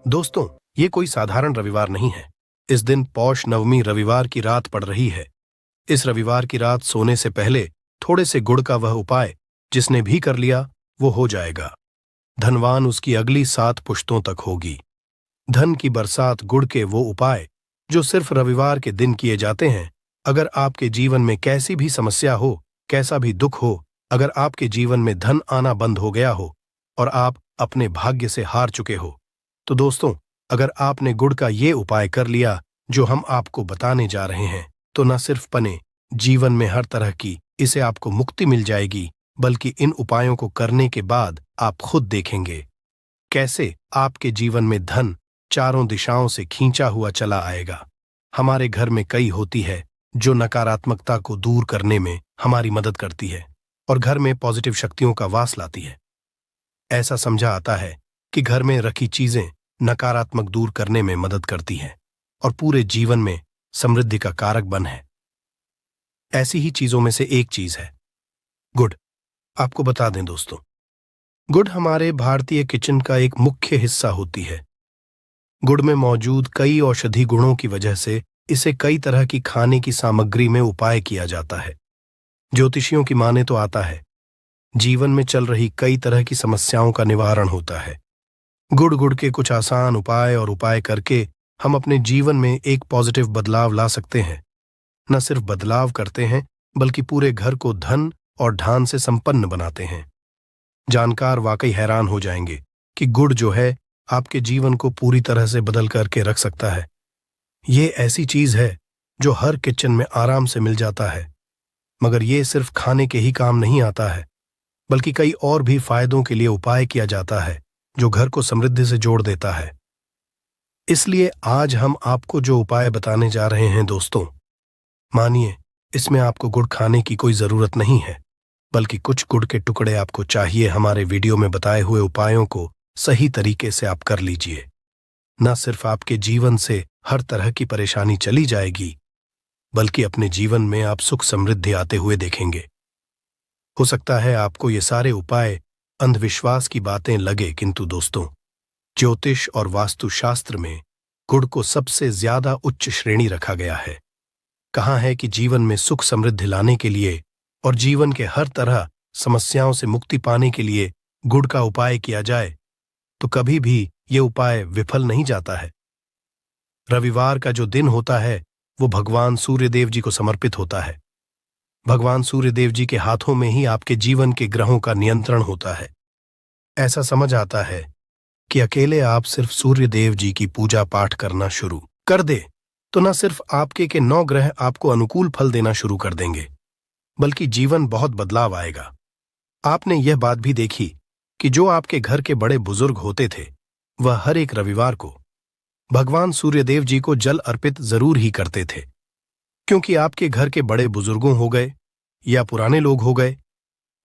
दोस्तों, ये कोई साधारण रविवार नहीं है। इस दिन पौष नवमी रविवार की रात पड़ रही है। इस रविवार की रात सोने से पहले थोड़े से गुड़ का वह उपाय जिसने भी कर लिया वो हो जाएगा। धनवान उसकी अगली 7 पुश्तों तक होगी। धन की बरसात गुड़ के वो उपाय जो सिर्फ रविवार के दिन किए जाते हैं। अगर आपके जीवन में कैसी भी समस्या हो, कैसा भी दुख हो, अगर आपके जीवन में धन आना बंद हो गया हो और आप अपने भाग्य से हार चुके हो, तो दोस्तों, अगर आपने गुड़ का ये उपाय कर लिया जो हम आपको बताने जा रहे हैं, तो न सिर्फ पने जीवन में हर तरह की इसे आपको मुक्ति मिल जाएगी, बल्कि इन उपायों को करने के बाद आप खुद देखेंगे कैसे आपके जीवन में धन चारों दिशाओं से खींचा हुआ चला आएगा। हमारे घर में कई होती है जो नकारात्मकता को दूर करने में हमारी मदद करती है और घर में पॉजिटिव शक्तियों का वास लाती है। ऐसा समझा आता है कि घर में रखी चीजें नकारात्मक दूर करने में मदद करती है और पूरे जीवन में समृद्धि का कारक बन है। ऐसी ही चीजों में से एक चीज है गुड़। आपको बता दें दोस्तों, गुड़ हमारे भारतीय किचन का एक मुख्य हिस्सा होती है। गुड़ में मौजूद कई औषधि गुणों की वजह से इसे कई तरह की खाने की सामग्री में उपाय किया जाता है। ज्योतिषियों की माने तो आता है जीवन में चल रही कई तरह की समस्याओं का निवारण होता है। गुड़ के कुछ आसान उपाय करके हम अपने जीवन में एक पॉजिटिव बदलाव ला सकते हैं। न सिर्फ बदलाव करते हैं, बल्कि पूरे घर को धन और ढान से संपन्न बनाते हैं। जानकार वाकई हैरान हो जाएंगे कि गुड़ जो है आपके जीवन को पूरी तरह से बदल करके रख सकता है। ये ऐसी चीज है जो हर किचन में आराम से मिल जाता है, मगर ये सिर्फ खाने के ही काम नहीं आता है, बल्कि कई और भी फायदों के लिए उपाय किया जाता है जो घर को समृद्धि से जोड़ देता है। इसलिए आज हम आपको जो उपाय बताने जा रहे हैं दोस्तों, मानिए इसमें आपको गुड़ खाने की कोई जरूरत नहीं है, बल्कि कुछ गुड़ के टुकड़े आपको चाहिए। हमारे वीडियो में बताए हुए उपायों को सही तरीके से आप कर लीजिए। न सिर्फ आपके जीवन से हर तरह की परेशानी चली जाएगी, बल्कि अपने जीवन में आप सुख समृद्धि आते हुए देखेंगे। हो सकता है आपको ये सारे उपाय अंधविश्वास की बातें लगे, किंतु दोस्तों, ज्योतिष और वास्तुशास्त्र में गुड़ को सबसे ज्यादा उच्च श्रेणी रखा गया है। कहा है कि जीवन में सुख समृद्धि लाने के लिए और जीवन के हर तरह समस्याओं से मुक्ति पाने के लिए गुड़ का उपाय किया जाए तो कभी भी ये उपाय विफल नहीं जाता है। रविवार का जो दिन होता है वो भगवान सूर्यदेव जी को समर्पित होता है। भगवान सूर्यदेव जी के हाथों में ही आपके जीवन के ग्रहों का नियंत्रण होता है। ऐसा समझ आता है कि अकेले आप सिर्फ सूर्यदेव जी की पूजा पाठ करना शुरू कर दे तो न सिर्फ आपके के 9 ग्रह आपको अनुकूल फल देना शुरू कर देंगे, बल्कि जीवन बहुत बदलाव आएगा। आपने यह बात भी देखी कि जो आपके घर के बड़े बुजुर्ग होते थे, वह हर एक रविवार को भगवान सूर्यदेव जी को जल अर्पित जरूर ही करते थे, क्योंकि आपके घर के बड़े बुजुर्गों हो गए या पुराने लोग हो गए,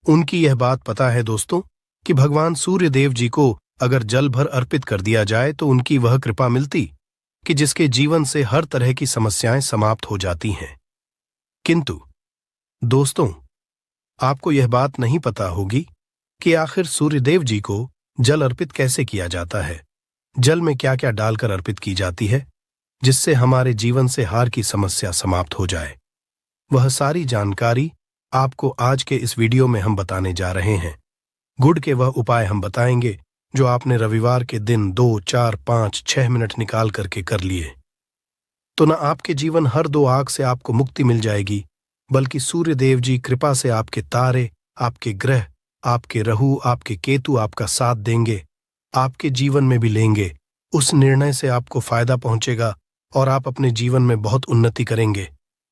उनकी यह बात पता है दोस्तों कि भगवान सूर्यदेव जी को अगर जल भर अर्पित कर दिया जाए तो उनकी वह कृपा मिलती कि जिसके जीवन से हर तरह की समस्याएं समाप्त हो जाती हैं। किंतु दोस्तों, आपको यह बात नहीं पता होगी कि आखिर सूर्यदेव जी को जल अर्पित कैसे किया जाता है। जल में क्या क्या डालकर अर्पित की जाती है जिससे हमारे जीवन से हार की समस्या समाप्त हो जाए। वह सारी जानकारी आपको आज के इस वीडियो में हम बताने जा रहे हैं। गुड़ के वह उपाय हम बताएंगे जो आपने रविवार के दिन 2, 4, 5, 6 मिनट निकाल करके कर लिए तो न आपके जीवन हर 2 आंख से आपको मुक्ति मिल जाएगी, बल्कि सूर्यदेव जी कृपा से आपके तारे, आपके ग्रह, आपके राहु, आपके केतु आपका साथ देंगे, आपके जीवन में भी लेंगे। उस निर्णय से आपको फायदा पहुंचेगा और आप अपने जीवन में बहुत उन्नति करेंगे।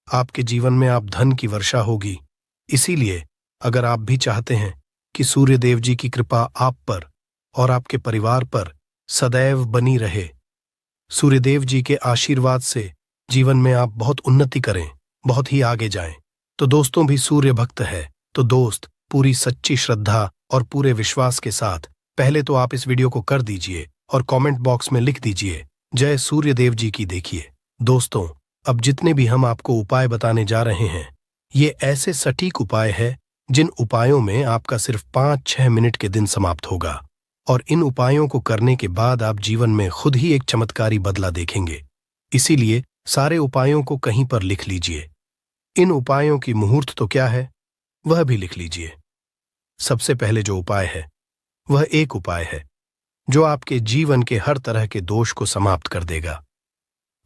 आपके जीवन में आप धन की वर्षा होगी। इसीलिए अगर आप भी चाहते हैं कि सूर्यदेव जी की कृपा आप पर और आपके परिवार पर सदैव बनी रहे, सूर्यदेव जी के आशीर्वाद से जीवन में आप बहुत उन्नति करें, बहुत ही आगे जाएं, तो दोस्तों भी सूर्य भक्त है तो दोस्त पूरी सच्ची श्रद्धा और पूरे विश्वास के साथ पहले तो आप इस वीडियो को कर दीजिए और कमेंट बॉक्स में लिख दीजिए जय सूर्यदेव जी की। देखिए दोस्तों, अब जितने भी हम आपको उपाय बताने जा रहे हैं, ये ऐसे सटीक उपाय है जिन उपायों में आपका सिर्फ 5-6 मिनट के दिन समाप्त होगा। और इन उपायों को करने के बाद आप जीवन में खुद ही एक चमत्कारी बदला देखेंगे। इसीलिए सारे उपायों को कहीं पर लिख लीजिए। इन उपायों की मुहूर्त तो क्या है, वह भी लिख लीजिए। सबसे पहले जो उपाय है वह एक उपाय है जो आपके जीवन के हर तरह के दोष को समाप्त कर देगा।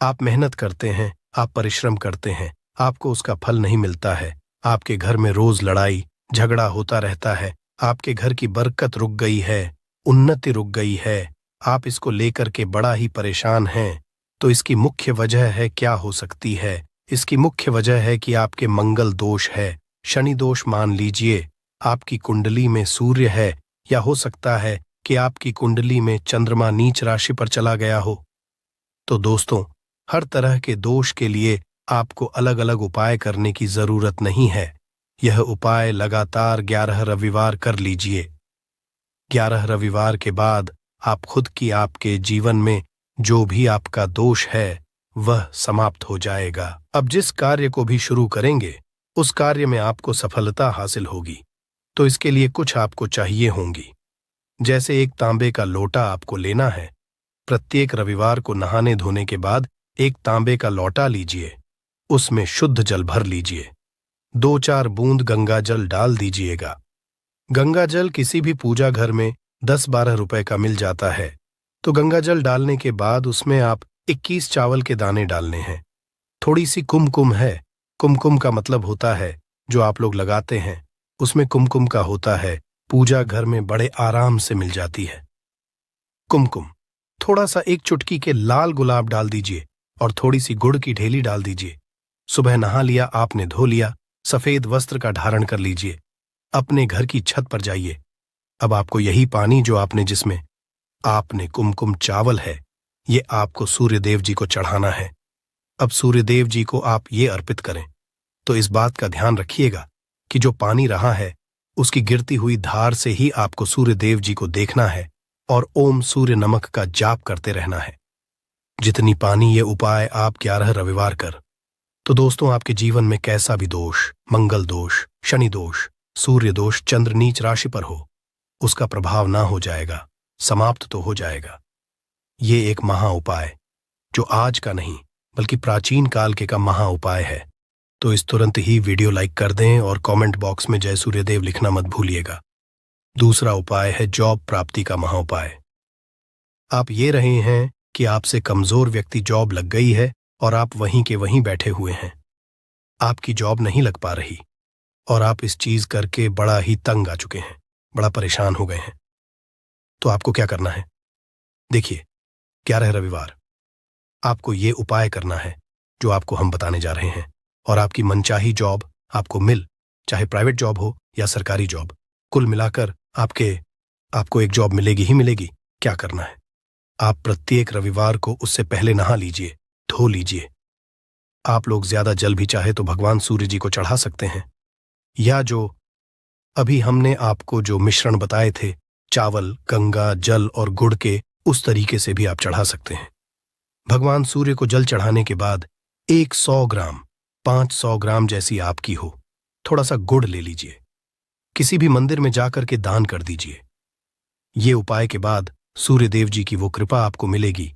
आप मेहनत करते हैं, आप परिश्रम करते हैं, आपको उसका फल नहीं मिलता है, आपके घर में रोज लड़ाई झगड़ा होता रहता है, आपके घर की बरकत रुक गई है, उन्नति रुक गई है, आप इसको लेकर के बड़ा ही परेशान हैं, तो इसकी मुख्य वजह है क्या हो सकती है? इसकी मुख्य वजह है कि आपके मंगल दोष है, शनि दोष मान लीजिए, आपकी कुंडली में सूर्य है, या हो सकता है कि आपकी कुंडली में चंद्रमा नीच राशि पर चला गया हो। तो दोस्तों, हर तरह के दोष के लिए आपको अलग अलग उपाय करने की जरूरत नहीं है। यह उपाय लगातार 11 रविवार कर लीजिए। 11 रविवार के बाद आप खुद की आपके जीवन में जो भी आपका दोष है वह समाप्त हो जाएगा। अब जिस कार्य को भी शुरू करेंगे उस कार्य में आपको सफलता हासिल होगी। तो इसके लिए कुछ आपको चाहिए होंगी, जैसे एक तांबे का लोटा आपको लेना है। प्रत्येक रविवार को नहाने धोने के बाद एक तांबे का लोटा लीजिए, उसमें शुद्ध जल भर लीजिए, 2-4 बूंद गंगा जल डाल दीजिएगा। गंगा जल किसी भी पूजा घर में 10-12 रुपए का मिल जाता है। तो गंगा जल डालने के बाद उसमें आप 21 चावल के दाने डालने हैं। थोड़ी सी कुमकुम है, कुमकुम का मतलब होता है जो आप लोग लगाते हैं, उसमें कुमकुम का होता है, पूजा घर में बड़े आराम से मिल जाती है कुमकुम। थोड़ा सा 1 चुटकी के लाल गुलाब डाल दीजिए और थोड़ी सी गुड़ की ढेली डाल दीजिए। सुबह नहा लिया आपने, धो लिया, सफेद वस्त्र का धारण कर लीजिए, अपने घर की छत पर जाइए। अब आपको यही पानी जो आपने जिसमें आपने कुमकुम चावल है, ये आपको सूर्यदेव जी को चढ़ाना है। अब सूर्यदेव जी को आप ये अर्पित करें। तो इस बात का ध्यान रखिएगा कि जो पानी रहा है उसकी गिरती हुई धार से ही आपको सूर्यदेव जी को देखना है और ओम सूर्य नमक का जाप करते रहना है। जितनी पानी ये उपाय आप 11 रविवार कर, तो दोस्तों आपके जीवन में कैसा भी दोष, मंगल दोष, शनि दोष, सूर्य दोष चंद्र नीच राशि पर हो, उसका प्रभाव ना हो जाएगा, समाप्त तो हो जाएगा। ये एक महा उपाय जो आज का नहीं बल्कि प्राचीन काल के का महा उपाय है। तो इस तुरंत ही वीडियो लाइक कर दें और कमेंट बॉक्स में जय सूर्यदेव लिखना मत भूलिएगा। दूसरा उपाय है जॉब प्राप्ति का महा उपाय। आप ये रहे हैं कि आपसे कमजोर व्यक्ति जॉब लग गई है और आप वहीं के वहीं बैठे हुए हैं, आपकी जॉब नहीं लग पा रही और आप इस चीज करके बड़ा ही तंग आ चुके हैं, बड़ा परेशान हो गए हैं। तो आपको क्या करना है? देखिए, 11 रविवार आपको ये उपाय करना है जो आपको हम बताने जा रहे हैं, और आपकी मनचाही जॉब आपको मिल, चाहे प्राइवेट जॉब हो या सरकारी जॉब, कुल मिलाकर आपको एक जॉब मिलेगी ही मिलेगी। क्या करना है? आप प्रत्येक रविवार को उससे पहले नहा लीजिए, धो लीजिए। आप लोग ज्यादा जल भी चाहे तो भगवान सूर्य जी को चढ़ा सकते हैं, या जो अभी हमने आपको जो मिश्रण बताए थे, चावल, गंगा जल और गुड़ के, उस तरीके से भी आप चढ़ा सकते हैं। भगवान सूर्य को जल चढ़ाने के बाद 100 ग्राम, 500 ग्राम जैसी आपकी हो, थोड़ा सा गुड़ ले लीजिए, किसी भी मंदिर में जाकर के दान कर दीजिए। ये उपाय के बाद सूर्य देव जी की वो कृपा आपको मिलेगी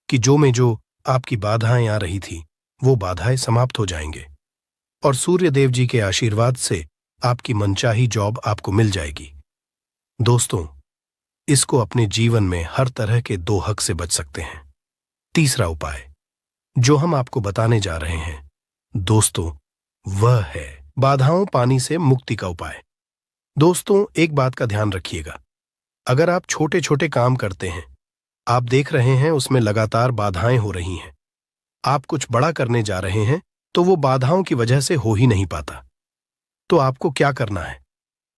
कि जो आपकी बाधाएं आ रही थी वो बाधाएं समाप्त हो जाएंगे, और सूर्य देव जी के आशीर्वाद से आपकी मनचाही जॉब आपको मिल जाएगी। दोस्तों, इसको अपने जीवन में हर तरह के दोहक से बच सकते हैं। तीसरा उपाय जो हम आपको बताने जा रहे हैं दोस्तों, वह है बाधाओं पानी से मुक्ति का उपाय। दोस्तों, एक बात का ध्यान रखिएगा, अगर आप छोटे छोटे काम करते हैं, आप देख रहे हैं उसमें लगातार बाधाएं हो रही हैं, आप कुछ बड़ा करने जा रहे हैं तो वो बाधाओं की वजह से हो ही नहीं पाता, तो आपको क्या करना है?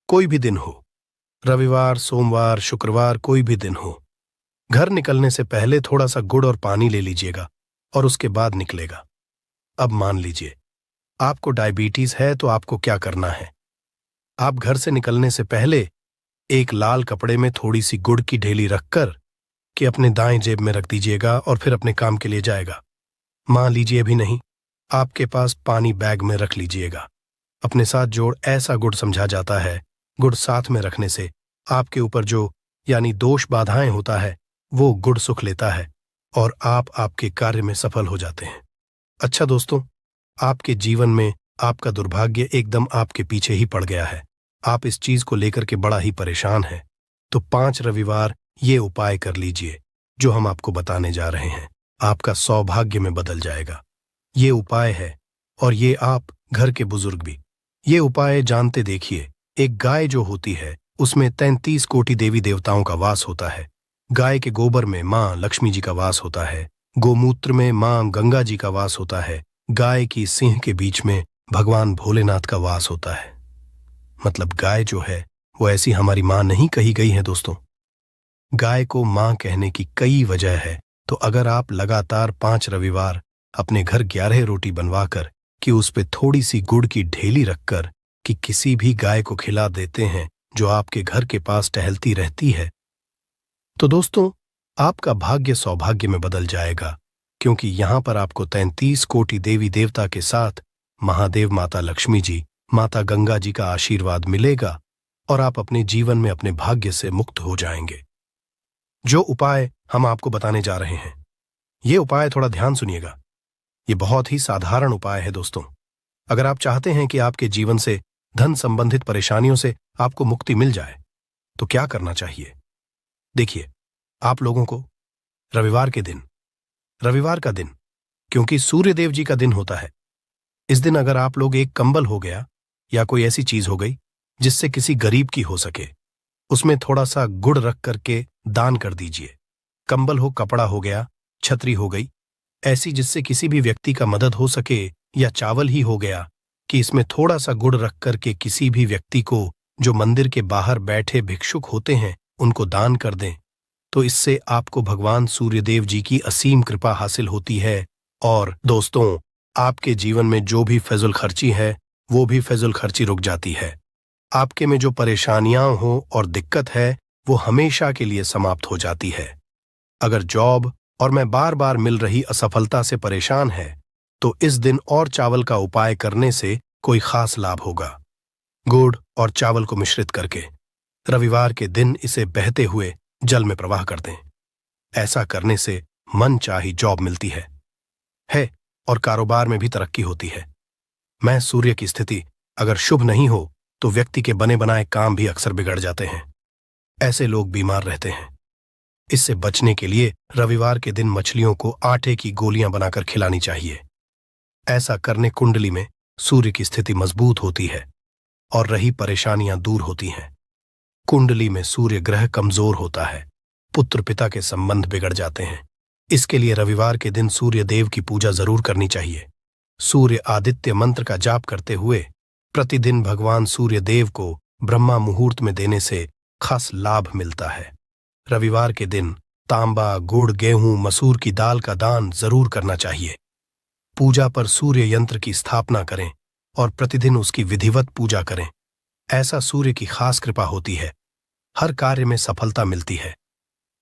कोई भी दिन हो, रविवार, सोमवार, शुक्रवार, कोई भी दिन हो, घर निकलने से पहले थोड़ा सा गुड़ और पानी ले लीजिएगा और उसके बाद निकलेगा। अब मान लीजिए आपको डायबिटीज है, तो आपको क्या करना है? आप घर से निकलने से पहले एक लाल कपड़े में थोड़ी सी गुड़ की ढेली रखकर कि अपने दाएं जेब में रख दीजिएगा और फिर अपने काम के लिए जाएगा। मान लीजिए भी नहीं, आपके पास पानी बैग में रख लीजिएगा। अपने साथ जोड़ ऐसा गुड़ समझा जाता है, गुड़ साथ में रखने से आपके ऊपर जो यानी दोष बाधाएं होता है, वो गुड़ सुख लेता है और आप आपके कार्य में सफल हो जाते हैं। अच्छा दोस्तों, आपके जीवन में आपका दुर्भाग्य एकदम आपके पीछे ही पड़ गया है, आप इस चीज को लेकर के बड़ा ही परेशान हैं, तो 5 रविवार ये उपाय कर लीजिए जो हम आपको बताने जा रहे हैं। आपका सौभाग्य में बदल जाएगा। ये उपाय है, और ये आप घर के बुजुर्ग भी ये उपाय जानते देखिए। एक गाय जो होती है उसमें 33 कोटि देवी देवताओं का वास होता है। गाय के गोबर में माँ लक्ष्मी जी का वास होता है, गोमूत्र में माँ गंगा जी का वास होता है, गाय की सिंह के बीच में भगवान भोलेनाथ का वास होता है। मतलब गाय जो है वो ऐसी हमारी माँ नहीं कही गई है दोस्तों। गाय को माँ कहने की कई वजह है। तो अगर आप लगातार 5 रविवार अपने घर 11 रोटी बनवाकर कि उस पे थोड़ी सी गुड़ की ढेली रखकर कि किसी भी गाय को खिला देते हैं जो आपके घर के पास टहलती रहती है, तो दोस्तों आपका भाग्य सौभाग्य में बदल जाएगा, क्योंकि यहां पर आपको 33 कोटि देवी देवता के साथ महादेव माता लक्ष्मी जी, माता गंगा जी का आशीर्वाद मिलेगा और आप अपने जीवन में अपने भाग्य से मुक्त हो जाएंगे। जो उपाय हम आपको बताने जा रहे हैं, ये उपाय थोड़ा ध्यान सुनिएगा। ये बहुत ही साधारण उपाय है दोस्तों। अगर आप चाहते हैं कि आपके जीवन से धन संबंधित परेशानियों से आपको मुक्ति मिल जाए, तो क्या करना चाहिए? देखिए, आप लोगों को रविवार का दिन, क्योंकि सूर्य देव जी का दिन होता है, इस दिन अगर आप लोग एक कंबल हो गया या कोई ऐसी चीज हो गई जिससे किसी गरीब की हो सके, उसमें थोड़ा सा गुड़ रख करके दान कर दीजिए। कंबल हो, कपड़ा हो गया, छतरी हो गई, ऐसी जिससे किसी भी व्यक्ति का मदद हो सके, या चावल ही हो गया कि इसमें थोड़ा सा गुड़ रख करके किसी भी व्यक्ति को जो मंदिर के बाहर बैठे भिक्षुक होते हैं उनको दान कर दें, तो इससे आपको भगवान सूर्यदेव जी की असीम कृपा हासिल होती है। और दोस्तों, आपके जीवन में जो भी फजूल खर्ची है वो भी फजूल खर्ची रुक जाती है। आपके में जो परेशानियां हो और दिक्कत है वो हमेशा के लिए समाप्त हो जाती है। अगर जॉब और मैं बार बार मिल रही असफलता से परेशान है, तो इस दिन और चावल का उपाय करने से कोई खास लाभ होगा। गुड़ और चावल को मिश्रित करके रविवार के दिन इसे बहते हुए जल में प्रवाह कर दें। ऐसा करने से मन चाही जॉब मिलती है और कारोबार में भी तरक्की होती है। मैं सूर्य की स्थिति अगर शुभ नहीं हो तो व्यक्ति के बने बनाए काम भी अक्सर बिगड़ जाते हैं। ऐसे लोग बीमार रहते हैं। इससे बचने के लिए रविवार के दिन मछलियों को आटे की गोलियां बनाकर खिलानी चाहिए। ऐसा करने कुंडली में सूर्य की स्थिति मजबूत होती है और रही परेशानियां दूर होती हैं। कुंडली में सूर्य ग्रह कमजोर होता है, पुत्र पिता के संबंध बिगड़ जाते हैं। इसके लिए रविवार के दिन सूर्य देव की पूजा जरूर करनी चाहिए। सूर्य आदित्य मंत्र का जाप करते हुए प्रतिदिन भगवान सूर्य देव को ब्रह्मा मुहूर्त में देने से खास लाभ मिलता है। रविवार के दिन तांबा, गुड़, गेहूं, मसूर की दाल का दान जरूर करना चाहिए। पूजा पर सूर्य यंत्र की स्थापना करें और प्रतिदिन उसकी विधिवत पूजा करें। ऐसा सूर्य की खास कृपा होती है, हर कार्य में सफलता मिलती है।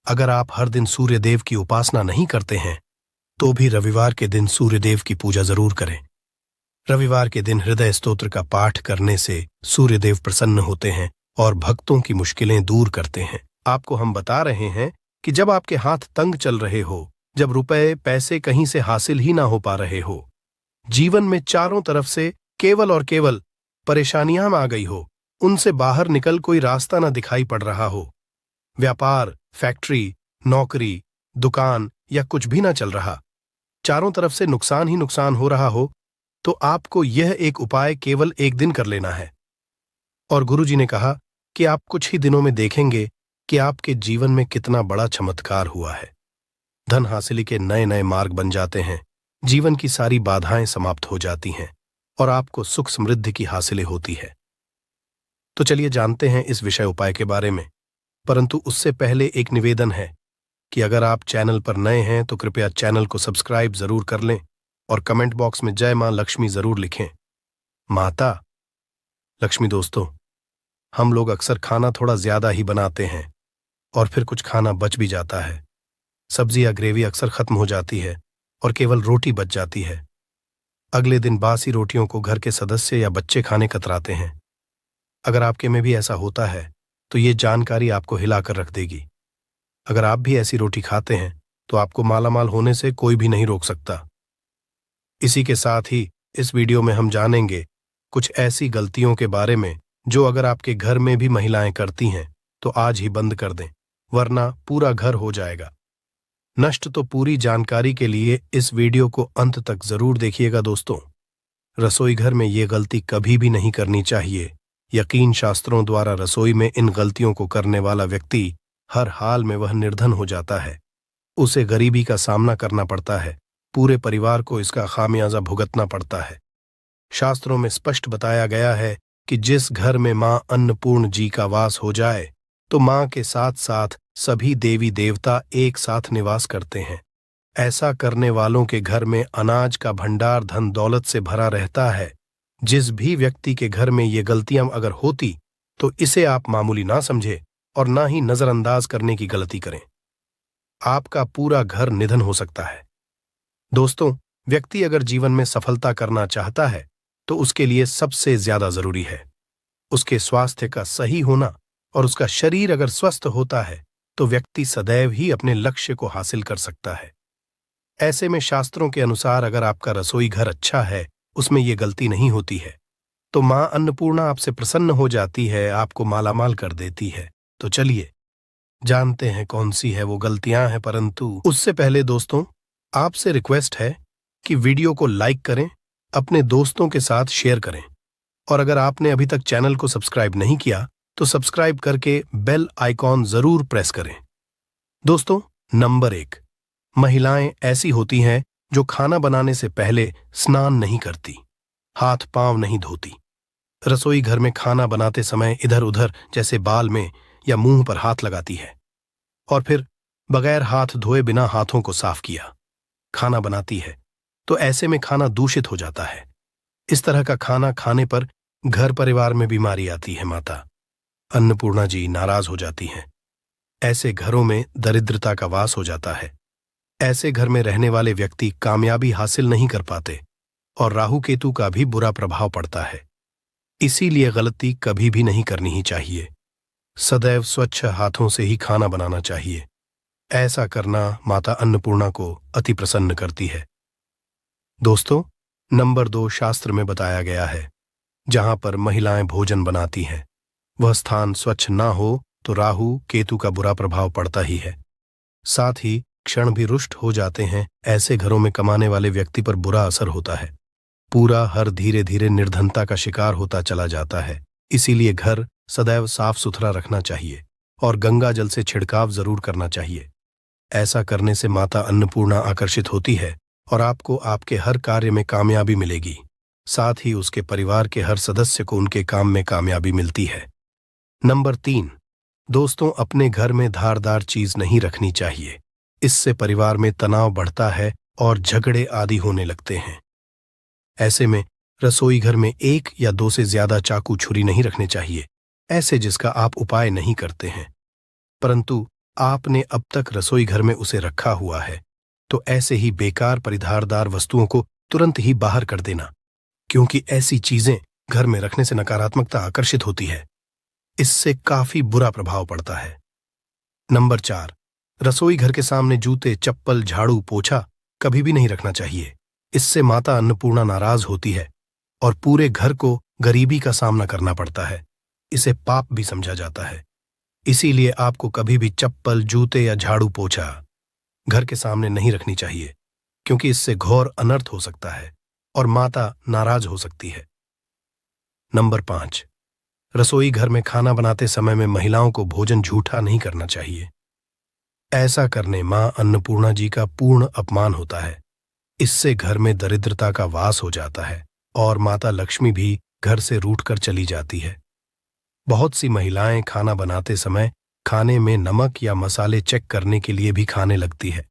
अगर आप हर दिन सूर्य देव की उपासना नहीं करते हैं तो भी रविवार के दिन सूर्य देव की पूजा जरूर करें। रविवार के दिन हृदय स्तोत्र का पाठ करने से सूर्य देव प्रसन्न होते हैं और भक्तों की मुश्किलें दूर करते हैं। आपको हम बता रहे हैं कि जब आपके हाथ तंग चल रहे हो, जब रुपए पैसे कहीं से हासिल ही ना हो पा रहे हो, जीवन में चारों तरफ से केवल और केवल परेशानियां आ गई हो, उनसे बाहर निकल कोई रास्ता ना दिखाई पड़ रहा हो, व्यापार, फैक्ट्री, नौकरी, दुकान या कुछ भी ना चल रहा, चारों तरफ से नुकसान ही नुकसान हो रहा हो, तो आपको यह एक उपाय केवल एक दिन कर लेना है। और गुरुजी ने कहा कि आप कुछ ही दिनों में देखेंगे कि आपके जीवन में कितना बड़ा चमत्कार हुआ है। धन हासिल के नए नए मार्ग बन जाते हैं, जीवन की सारी बाधाएं समाप्त हो जाती हैं और आपको सुख समृद्धि की हासिलें होती है। तो चलिए जानते हैं इस विषय उपाय के बारे में, परंतु उससे पहले एक निवेदन है कि अगर आप चैनल पर नए हैं तो कृपया चैनल को सब्सक्राइब जरूर कर लें और कमेंट बॉक्स में जय मां लक्ष्मी जरूर लिखें। माता लक्ष्मी दोस्तों, हम लोग अक्सर खाना थोड़ा ज्यादा ही बनाते हैं और फिर कुछ खाना बच भी जाता है। सब्जी या ग्रेवी अक्सर खत्म हो जाती है और केवल रोटी बच जाती है। अगले दिन बासी रोटियों को घर के सदस्य या बच्चे खाने कतराते हैं। अगर आपके में भी ऐसा होता है तो ये जानकारी आपको हिलाकर रख देगी। अगर आप भी ऐसी रोटी खाते हैं तो आपको मालामाल होने से कोई भी नहीं रोक सकता। इसी के साथ ही इस वीडियो में हम जानेंगे कुछ ऐसी गलतियों के बारे में जो अगर आपके घर में भी महिलाएं करती हैं तो आज ही बंद कर दें, वरना पूरा घर हो जाएगा नष्ट। तो पूरी जानकारी के लिए इस वीडियो को अंत तक जरूर देखिएगा दोस्तों। रसोई घर में ये गलती कभी भी नहीं करनी चाहिए। यकीन शास्त्रों द्वारा रसोई में इन गलतियों को करने वाला व्यक्ति हर हाल में वह निर्धन हो जाता है, उसे गरीबी का सामना करना पड़ता है, पूरे परिवार को इसका खामियाजा भुगतना पड़ता है। शास्त्रों में स्पष्ट बताया गया है कि जिस घर में मां अन्नपूर्ण जी का वास हो जाए तो मां के साथ साथ सभी देवी देवता एक साथ निवास करते हैं। ऐसा करने वालों के घर में अनाज का भंडार धन दौलत से भरा रहता है। जिस भी व्यक्ति के घर में ये गलतियां अगर होती तो इसे आप मामूली ना समझे और ना ही नजरअंदाज करने की गलती करें। आपका पूरा घर निधन हो सकता है। दोस्तों, व्यक्ति अगर जीवन में सफलता करना चाहता है तो उसके लिए सबसे ज्यादा जरूरी है उसके स्वास्थ्य का सही होना, और उसका शरीर अगर स्वस्थ होता है तो व्यक्ति सदैव ही अपने लक्ष्य को हासिल कर सकता है। ऐसे में शास्त्रों के अनुसार अगर आपका रसोई घर अच्छा है, उसमें ये गलती नहीं होती है, तो मां अन्नपूर्णा आपसे प्रसन्न हो जाती है, आपको मालामाल कर देती है। तो चलिए जानते हैं कौन सी है वो गलतियां हैं, परंतु उससे पहले दोस्तों आपसे रिक्वेस्ट है कि वीडियो को लाइक करें, अपने दोस्तों के साथ शेयर करें, और अगर आपने अभी तक चैनल को सब्सक्राइब नहीं किया तो सब्सक्राइब करके बेल आइकॉन जरूर प्रेस करें। दोस्तों, नंबर 1, महिलाएं ऐसी होती हैं जो खाना बनाने से पहले स्नान नहीं करती, हाथ पांव नहीं धोती। रसोई घर में खाना बनाते समय इधर उधर जैसे बाल में या मुंह पर हाथ लगाती है, और फिर बगैर हाथ धोए बिना हाथों को साफ किया खाना बनाती है, तो ऐसे में खाना दूषित हो जाता है। इस तरह का खाना खाने पर घर परिवार में बीमारी आती है। माता अन्नपूर्णा जी नाराज हो जाती हैं। ऐसे घरों में दरिद्रता का वास हो जाता है। ऐसे घर में रहने वाले व्यक्ति कामयाबी हासिल नहीं कर पाते और राहु केतु का भी बुरा प्रभाव पड़ता है। इसीलिए गलती कभी भी नहीं करनी ही चाहिए। सदैव स्वच्छ हाथों से ही खाना बनाना चाहिए। ऐसा करना माता अन्नपूर्णा को अति प्रसन्न करती है। दोस्तों, नंबर 2, शास्त्र में बताया गया है जहां पर महिलाएं भोजन बनाती हैं वह स्थान स्वच्छ ना हो तो राहु केतु का बुरा प्रभाव पड़ता ही है। साथ ही क्षण भी रुष्ट हो जाते हैं। ऐसे घरों में कमाने वाले व्यक्ति पर बुरा असर होता है। पूरा हर धीरे धीरे निर्धनता का शिकार होता चला जाता है। इसीलिए घर सदैव साफ सुथरा रखना चाहिए और गंगा जल से छिड़काव जरूर करना चाहिए। ऐसा करने से माता अन्नपूर्णा आकर्षित होती है और आपको आपके हर कार्य में कामयाबी मिलेगी। साथ ही उसके परिवार के हर सदस्य को उनके काम में कामयाबी मिलती है। नंबर 3, दोस्तों, अपने घर में धारदार चीज नहीं रखनी चाहिए। इससे परिवार में तनाव बढ़ता है और झगड़े आदि होने लगते हैं। ऐसे में रसोई घर में 1 या 2 से ज्यादा चाकू छुरी नहीं रखने चाहिए, ऐसे जिसका आप उपाय नहीं करते हैं, परंतु आपने अब तक रसोई घर में उसे रखा हुआ है, तो ऐसे ही बेकार परिधारदार वस्तुओं को तुरंत ही बाहर कर देना, क्योंकि ऐसी चीजें घर में रखने से नकारात्मकता आकर्षित होती है। इससे काफी बुरा प्रभाव पड़ता है। नंबर 4, रसोई घर के सामने जूते, चप्पल, झाड़ू, पोछा कभी भी नहीं रखना चाहिए। इससे माता अन्नपूर्णा नाराज होती है और पूरे घर को गरीबी का सामना करना पड़ता है। इसे पाप भी समझा जाता है। इसीलिए आपको कभी भी चप्पल, जूते या झाड़ू, पोछा घर के सामने नहीं रखनी चाहिए, क्योंकि इससे घोर अनर्थ हो सकता है और माता नाराज हो सकती है। नंबर 5, रसोई घर में खाना बनाते समय में महिलाओं को भोजन झूठा नहीं करना चाहिए। ऐसा करने मां अन्नपूर्णा जी का पूर्ण अपमान होता है। इससे घर में दरिद्रता का वास हो जाता है और माता लक्ष्मी भी घर से रूठकर चली जाती है। बहुत सी महिलाएं खाना बनाते समय खाने में नमक या मसाले चेक करने के लिए भी खाने लगती है।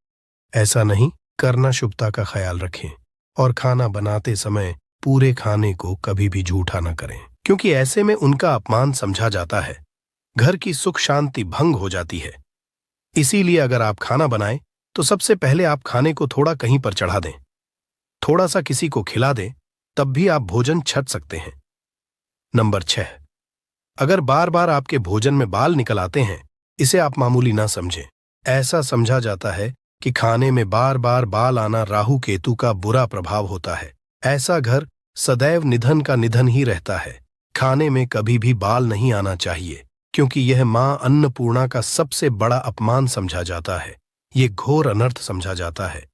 ऐसा नहीं करना, शुभता का ख्याल रखें और खाना बनाते समय पूरे खाने को कभी भी झूठा न करें, क्योंकि ऐसे में उनका अपमान समझा जाता है। घर की सुख शांति भंग हो जाती है। इसीलिए अगर आप खाना बनाएं तो सबसे पहले आप खाने को थोड़ा कहीं पर चढ़ा दें, थोड़ा सा किसी को खिला दें, तब भी आप भोजन छक सकते हैं। नंबर 6, अगर बार बार आपके भोजन में बाल निकल आते हैं, इसे आप मामूली ना समझें। ऐसा समझा जाता है कि खाने में बार बार बाल आना राहु केतु का बुरा प्रभाव होता है। ऐसा घर सदैव निधन का निधन ही रहता है। खाने में कभी भी बाल नहीं आना चाहिए, क्योंकि यह मां अन्नपूर्णा का सबसे बड़ा अपमान समझा जाता है। ये घोर अनर्थ समझा जाता है।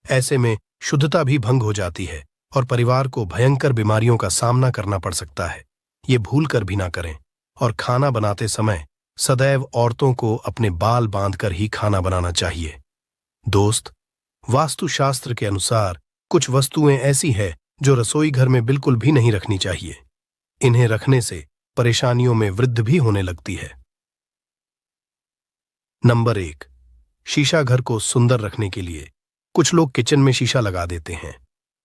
ऐसे में शुद्धता भी भंग हो जाती है और परिवार को भयंकर बीमारियों का सामना करना पड़ सकता है। ये भूल कर भी ना करें। और खाना बनाते समय सदैव औरतों को अपने बाल बांधकर ही खाना बनाना चाहिए। दोस्त, वास्तुशास्त्र के अनुसार कुछ वस्तुएं ऐसी है जो रसोई घर में बिल्कुल भी नहीं रखनी चाहिए। इन्हें रखने से परेशानियों में वृद्धि भी होने लगती है। नंबर 1, शीशा घर को सुंदर रखने के लिए कुछ लोग किचन में शीशा लगा देते हैं,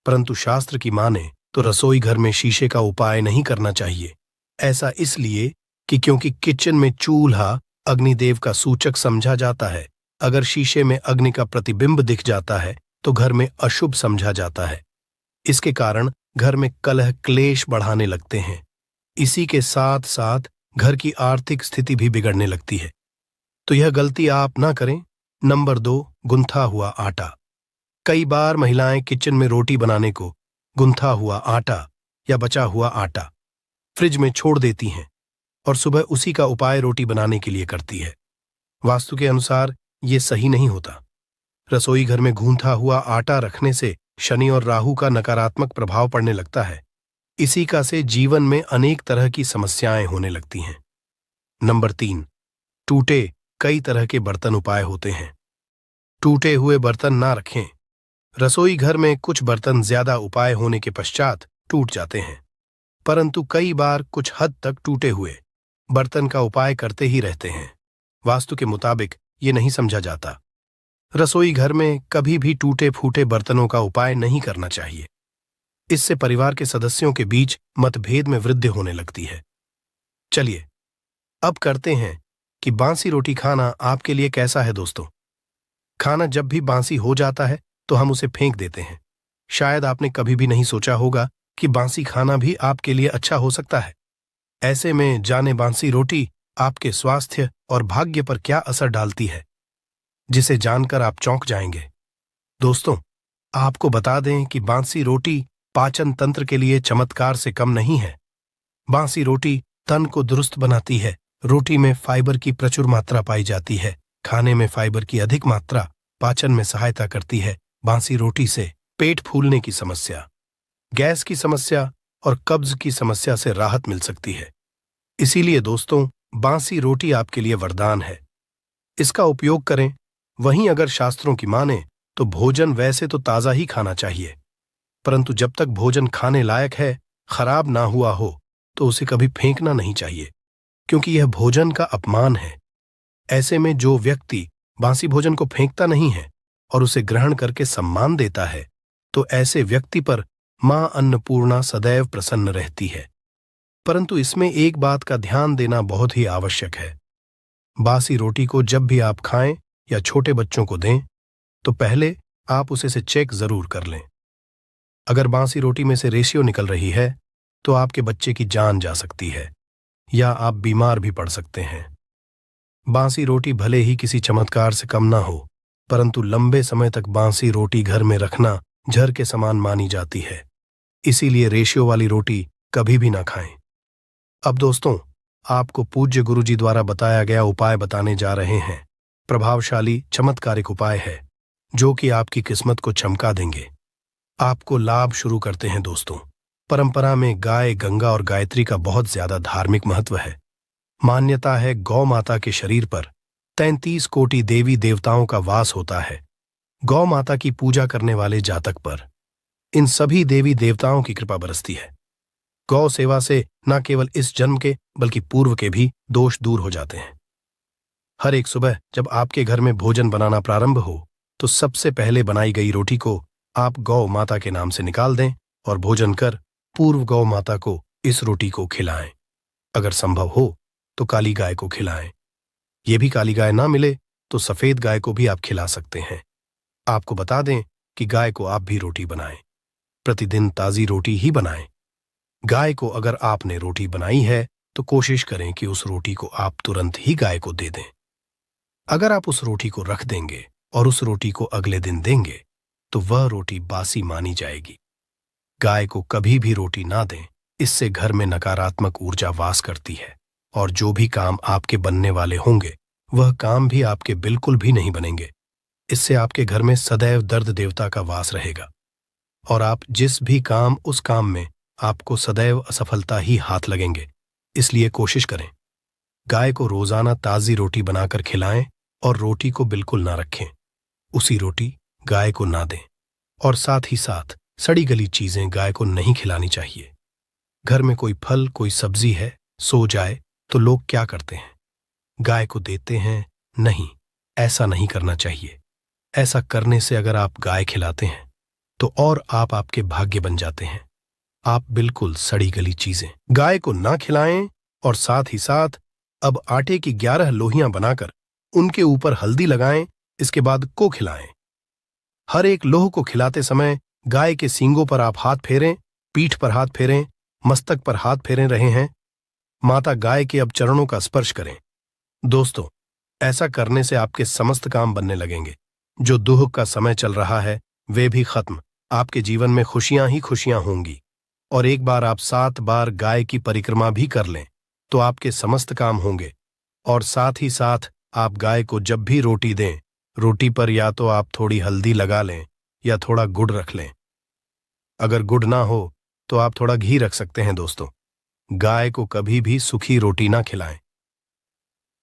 परंतु शास्त्र की माने तो रसोई घर में शीशे का उपाय नहीं करना चाहिए। ऐसा इसलिए कि क्योंकि किचन में चूल्हा अग्निदेव का सूचक समझा जाता है। अगर शीशे में अग्नि का प्रतिबिंब दिख जाता है तो घर में अशुभ समझा जाता है। इसके कारण घर में कलह क्लेश बढ़ाने लगते हैं। इसी के साथ साथ घर की आर्थिक स्थिति भी बिगड़ने लगती है। तो यह गलती आप ना करें। नंबर 2, गुंथा हुआ आटा। कई बार महिलाएं किचन में रोटी बनाने को गुंथा हुआ आटा या बचा हुआ आटा फ्रिज में छोड़ देती हैं और सुबह उसी का उपाय रोटी बनाने के लिए करती है। वास्तु के अनुसार ये सही नहीं होता। रसोई घर में गूंथा हुआ आटा रखने से शनि और राहु का नकारात्मक प्रभाव पड़ने लगता है। इसी का से जीवन में अनेक तरह की समस्याएं होने लगती हैं। नंबर 3, टूटे कई तरह के बर्तन उपाय होते हैं। टूटे हुए बर्तन ना रखें। रसोई घर में कुछ बर्तन ज्यादा उपाय होने के पश्चात टूट जाते हैं, परंतु कई बार कुछ हद तक टूटे हुए बर्तन का उपाय करते ही रहते हैं। वास्तु के मुताबिक ये नहीं समझा जाता। रसोई घर में कभी भी टूटे फूटे बर्तनों का उपाय नहीं करना चाहिए। इससे परिवार के सदस्यों के बीच मतभेद में वृद्धि होने लगती है। चलिए अब करते हैं कि बांसी रोटी खाना आपके लिए कैसा है। दोस्तों, खाना जब भी बांसी हो जाता है तो हम उसे फेंक देते हैं। शायद आपने कभी भी नहीं सोचा होगा कि बांसी खाना भी आपके लिए अच्छा हो सकता है। ऐसे में जाने बांसी रोटी आपके स्वास्थ्य और भाग्य पर क्या असर डालती है, जिसे जानकर आप चौंक जाएंगे। दोस्तों, आपको बता दें कि बांसी रोटी पाचन तंत्र के लिए चमत्कार से कम नहीं है। बांसी रोटी तन को दुरुस्त बनाती है। रोटी में फाइबर की प्रचुर मात्रा पाई जाती है। खाने में फाइबर की अधिक मात्रा पाचन में सहायता करती है। बांसी रोटी से पेट फूलने की समस्या, गैस की समस्या और कब्ज की समस्या से राहत मिल सकती है। इसीलिए दोस्तों, बांसी रोटी आपके लिए वरदान है। इसका उपयोग करें। वहीं अगर शास्त्रों की माने तो भोजन वैसे तो ताज़ा ही खाना चाहिए, परंतु जब तक भोजन खाने लायक है, खराब ना हुआ हो, तो उसे कभी फेंकना नहीं चाहिए, क्योंकि यह भोजन का अपमान है। ऐसे में जो व्यक्ति बांसी भोजन को फेंकता नहीं है और उसे ग्रहण करके सम्मान देता है, तो ऐसे व्यक्ति पर मां अन्नपूर्णा सदैव प्रसन्न रहती है। परंतु इसमें एक बात का ध्यान देना बहुत ही आवश्यक है। बासी रोटी को जब भी आप खाएं या छोटे बच्चों को दें, तो पहले आप उसे से चेक जरूर कर लें। अगर बासी रोटी में से रेशियो निकल रही है तो आपके बच्चे की जान जा सकती है या आप बीमार भी पड़ सकते हैं। बासी रोटी भले ही किसी चमत्कार से कम ना हो, परंतु लंबे समय तक बासी रोटी घर में रखना जहर के समान मानी जाती है। इसीलिए रेशियो वाली रोटी कभी भी ना खाएं। अब दोस्तों, आपको पूज्य गुरुजी द्वारा बताया गया उपाय बताने जा रहे हैं। प्रभावशाली चमत्कारिक उपाय है जो कि आपकी किस्मत को चमका देंगे। आपको लाभ शुरू करते हैं। दोस्तों, परंपरा में गाय, गंगा और गायत्री का बहुत ज्यादा धार्मिक महत्व है। मान्यता है गौ माता के शरीर पर 33 कोटि देवी देवताओं का वास होता है। गौ माता की पूजा करने वाले जातक पर इन सभी देवी देवताओं की कृपा बरसती है। गौ सेवा से न केवल इस जन्म के बल्कि पूर्व के भी दोष दूर हो जाते हैं। हर एक सुबह जब आपके घर में भोजन बनाना प्रारंभ हो तो सबसे पहले बनाई गई रोटी को आप गौ माता के नाम से निकाल दें और भोजन कर पूर्व गौ माता को इस रोटी को खिलाएं। अगर संभव हो तो काली गाय को खिलाएं। ये भी काली गाय ना मिले तो सफेद गाय को भी आप खिला सकते हैं। आपको बता दें कि गाय को आप भी रोटी बनाएं। प्रतिदिन ताजी रोटी ही बनाएं। गाय को अगर आपने रोटी बनाई है तो कोशिश करें कि उस रोटी को आप तुरंत ही गाय को दे दें। अगर आप उस रोटी को रख देंगे और उस रोटी को अगले दिन देंगे तो वह रोटी बासी मानी जाएगी। गाय को कभी भी रोटी ना दें, इससे घर में नकारात्मक ऊर्जा वास करती है और जो भी काम आपके बनने वाले होंगे वह काम भी आपके बिल्कुल भी नहीं बनेंगे। इससे आपके घर में सदैव दर्द देवता का वास रहेगा और आप जिस भी काम उस काम में आपको सदैव असफलता ही हाथ लगेंगे। इसलिए कोशिश करें गाय को रोजाना ताजी रोटी बनाकर खिलाएं और रोटी को बिल्कुल ना रखें, उसी रोटी गाय को ना दें। और साथ ही साथ सड़ी गली चीजें गाय को नहीं खिलानी चाहिए। घर में कोई फल कोई सब्जी है, सो जाए तो लोग क्या करते हैं, गाय को देते हैं। नहीं, ऐसा नहीं करना चाहिए। ऐसा करने से अगर आप गाय खिलाते हैं तो और आप आपके भाग्य बन जाते हैं। आप बिल्कुल सड़ी गली चीजें गाय को ना खिलाएं और साथ ही साथ अब आटे की 11 लोहियां बनाकर उनके ऊपर हल्दी लगाएं, इसके बाद को खिलाएं। हर एक लोह को खिलाते समय गाय के सींगों पर आप हाथ फेरें, पीठ पर हाथ फेरें, मस्तक पर हाथ फेरे रहे हैं। माता गाय के अब चरणों का स्पर्श करें। दोस्तों, ऐसा करने से आपके समस्त काम बनने लगेंगे। जो दुख का समय चल रहा है वे भी खत्म। आपके जीवन में खुशियां ही खुशियां होंगी। और एक बार आप 7 बार गाय की परिक्रमा भी कर लें तो आपके समस्त काम होंगे। और साथ ही साथ आप गाय को जब भी रोटी दें, रोटी पर या तो आप थोड़ी हल्दी लगा लें या थोड़ा गुड़ रख लें। अगर गुड़ ना हो तो आप थोड़ा घी रख सकते हैं। दोस्तों, गाय को कभी भी सूखी रोटी ना खिलाएं।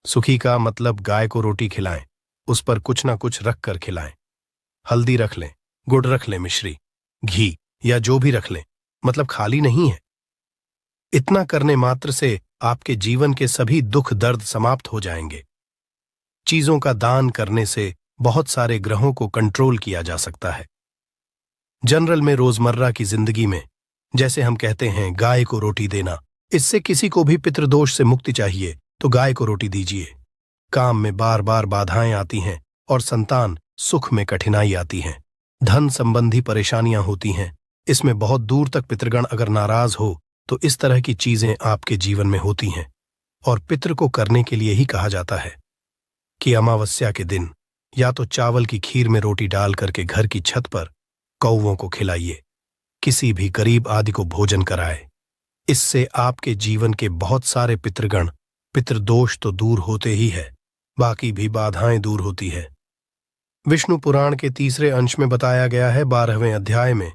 सूखी का मतलब गाय को रोटी खिलाएं, उस पर कुछ ना कुछ रख कर खिलाएं। हल्दी रख लें, गुड़ रख लें, मिश्री, घी या जो भी रख लें, मतलब खाली नहीं है। इतना करने मात्र से आपके जीवन के सभी दुख दर्द समाप्त हो जाएंगे। चीजों का दान करने से बहुत सारे ग्रहों को कंट्रोल किया जा सकता है। जनरल में रोजमर्रा की जिंदगी में जैसे हम कहते हैं गाय को रोटी देना, इससे किसी को भी पितृदोष से मुक्ति चाहिए तो गाय को रोटी दीजिए। काम में बार बार बाधाएं आती हैं और संतान सुख में कठिनाई आती हैं, धन संबंधी परेशानियां होती हैं, इसमें बहुत दूर तक पितृगण अगर नाराज हो तो इस तरह की चीजें आपके जीवन में होती हैं। और पितृ को करने के लिए ही कहा जाता है कि अमावस्या के दिन या तो चावल की खीर में रोटी डाल करके घर की छत पर कौवों को खिलाइए, किसी भी गरीब आदि को भोजन कराए। इससे आपके जीवन के बहुत सारे पितृगण पितृदोष तो दूर होते ही है, बाकी भी बाधाएं दूर होती है। विष्णु पुराण के 3रे अंश में बताया गया है 12वें अध्याय में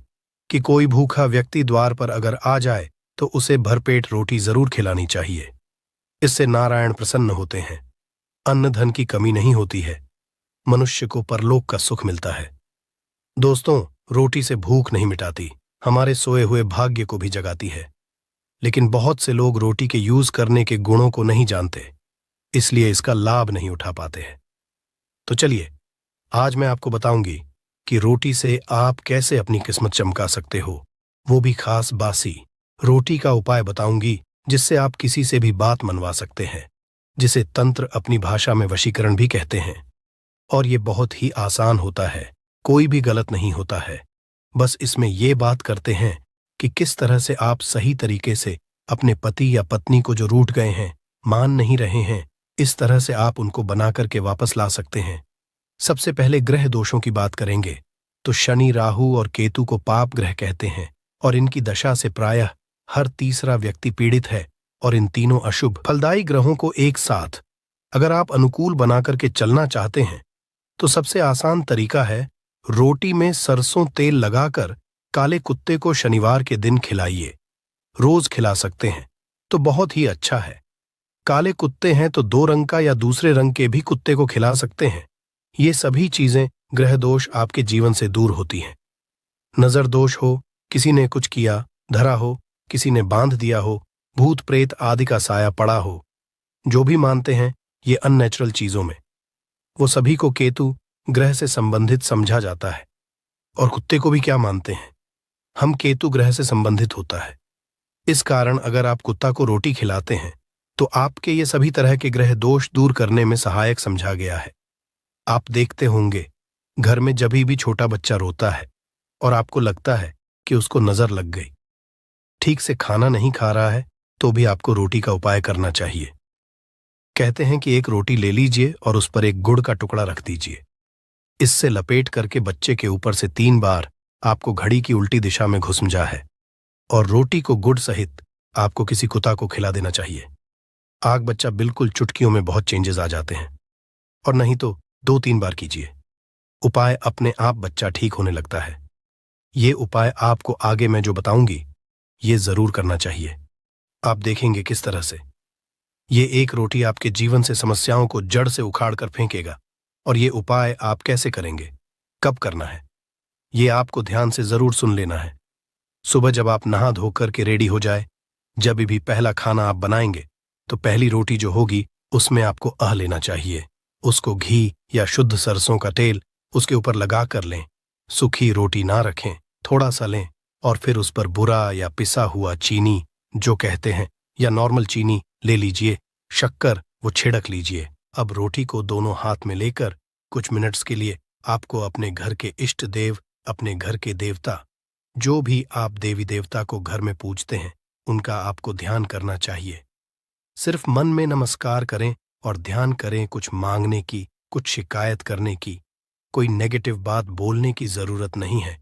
कि कोई भूखा व्यक्ति द्वार पर अगर आ जाए तो उसे भरपेट रोटी जरूर खिलानी चाहिए। इससे नारायण प्रसन्न होते हैं, अन्न धन की कमी नहीं होती है, मनुष्य को परलोक का सुख मिलता है। दोस्तों, रोटी से भूख नहीं मिटाती, हमारे सोए हुए भाग्य को भी जगाती है। लेकिन बहुत से लोग रोटी के यूज करने के गुणों को नहीं जानते, इसलिए इसका लाभ नहीं उठा पाते हैं। तो चलिए, आज मैं आपको बताऊंगी कि रोटी से आप कैसे अपनी किस्मत चमका सकते हो, वो भी खास बासी रोटी का उपाय बताऊंगी जिससे आप किसी से भी बात मनवा सकते हैं, जिसे तंत्र अपनी भाषा में वशीकरण भी कहते हैं। और ये बहुत ही आसान होता है, कोई भी गलत नहीं होता है। बस इसमें ये बात करते हैं कि किस तरह से आप सही तरीके से अपने पति या पत्नी को जो रूठ गए हैं, मान नहीं रहे हैं, इस तरह से आप उनको बना करके वापस ला सकते हैं। सबसे पहले ग्रह दोषों की बात करेंगे तो शनि, राहु और केतु को पाप ग्रह कहते हैं और इनकी दशा से प्रायः हर तीसरा व्यक्ति पीड़ित है। और इन तीनों अशुभ फलदायी ग्रहों को एक साथ अगर आप अनुकूल बना करके चलना चाहते हैं तो सबसे आसान तरीका है रोटी में सरसों तेल लगाकर काले कुत्ते को शनिवार के दिन खिलाइए। रोज खिला सकते हैं तो बहुत ही अच्छा है। काले कुत्ते हैं तो 2 रंग का या दूसरे रंग के भी कुत्ते को खिला सकते हैं। ये सभी चीजें ग्रह दोष आपके जीवन से दूर होती हैं। नजर दोष हो, किसी ने कुछ किया, धरा हो, किसी ने बांध दिया हो, भूत प्रेत आदि का साया पड़ा हो, जो भी मानते हैं ये अननेचुरल चीजों में, वो सभी को केतु ग्रह से संबंधित समझा जाता है। और कुत्ते को भी क्या मानते हैं, हम केतु ग्रह से संबंधित होता है। इस कारण अगर आप कुत्ता को रोटी खिलाते हैं तो आपके ये सभी तरह के ग्रह दोष दूर करने में सहायक समझा गया है। आप देखते होंगे घर में जभी भी छोटा बच्चा रोता है और आपको लगता है कि उसको नजर लग गई, ठीक से खाना नहीं खा रहा है तो भी आपको रोटी का उपाय करना चाहिए। कहते हैं कि एक रोटी ले लीजिए और उस पर एक गुड़ का टुकड़ा रख दीजिए। इससे लपेट करके बच्चे के ऊपर से 3 बार आपको घड़ी की उल्टी दिशा में घुसमजा है और रोटी को गुड़ सहित आपको किसी कुत्ता को खिला देना चाहिए। आग बच्चा बिल्कुल चुटकियों में बहुत चेंजेस आ जाते हैं। और नहीं तो 2-3 बार कीजिए। उपाय अपने आप बच्चा ठीक होने लगता है। ये उपाय आपको आगे मैं जो बताऊंगी ये जरूर करना चाहिए। आप देखेंगे किस तरह से ये एक रोटी आपके जीवन से समस्याओं को जड़ से उखाड़ कर फेंकेगा। और ये उपाय आप कैसे करेंगे, कब करना है, ये आपको ध्यान से जरूर सुन लेना है। सुबह जब आप नहा धोकर के रेडी हो जाए, जब भी पहला खाना आप बनाएंगे तो पहली रोटी जो होगी उसमें आपको लेना चाहिए। उसको घी या शुद्ध सरसों का तेल उसके ऊपर लगा कर लें। सूखी रोटी ना रखें, थोड़ा सा लें और फिर उस पर बुरा या पिसा हुआ चीनी जो कहते हैं या नॉर्मल चीनी ले लीजिए, शक्कर वो छिड़क लीजिए। अब रोटी को दोनों हाथ में लेकर कुछ मिनट्स के लिए आपको अपने घर के इष्ट देव, अपने घर के देवता, जो भी आप देवी देवता को घर में पूजते हैं उनका आपको ध्यान करना चाहिए। सिर्फ मन में नमस्कार करें और ध्यान करें, कुछ मांगने की, कुछ शिकायत करने की, कोई नेगेटिव बात बोलने की जरूरत नहीं है।